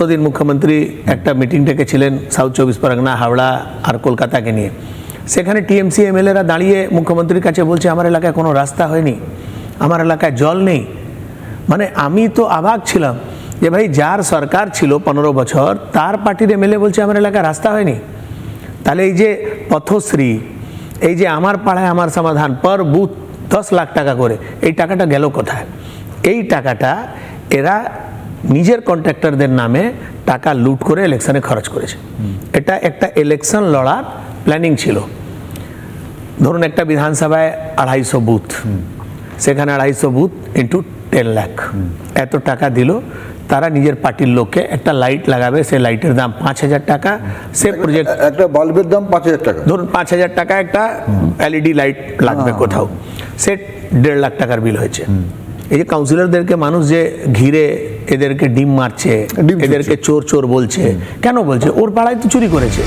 দিন মুখ্যমন্ত্রী একটা মিটিং ডেকেছিলেন সাউথ 24 পরগনা, হাওড়া আর কলকাতাকে নিয়ে। সেখানে টিএমসি এমএলএরা দাঁড়িয়ে মুখ্যমন্ত্রীর কাছে বলছে আমার এলাকায় কোনো রাস্তা হয়নি, আমার এলাকায় জল নেই। মানে আমি তো অবাক ছিলাম যে ভাই যার সরকার ছিল 15 বছর, তার পার্টির এমএলএ বলছে আমার এলাকায় রাস্তা হয়নি। তাহলে এই যে পথশ্রী, এই যে আমার পাড়ায় আমার সমাধান, পার বুথ 10 লাখ টাকা করে, এই টাকাটা গেল কোথায়? এই টাকাটা এরা নিজের কন্ট্রাক্টরদের নামে টাকা লুট করে ইলেকশনে খরচ করেছে। এটা একটা ইলেকশন লড়ার প্ল্যানিং ছিল। ধরুন একটা বিধানসভায় 250 বুথ, সেখানে 250 বুথ ইন্টু 10 লাখ, এত টাকা দিল। তারা নিজের পার্টির লোককে একটা লাইট লাগাবে, সেই লাইটের দাম 5000 টাকা। সে প্রজেক্ট একটা বাল্বের দাম 5000 টাকা, ধরুন 5000 টাকা একটা এলইডি লাইট লাগবে কোথাও, সে 1.5 লাখ টাকার বিল হয়েছে। এই যে কাউন্সিলরদেরকে মানুষ যে ঘিরে এদেরকে ডিম মারছে, এদেরকে চোর চোর বলছে, কেন বলছে? ওর পাড়ায় তো চুরি করেছে।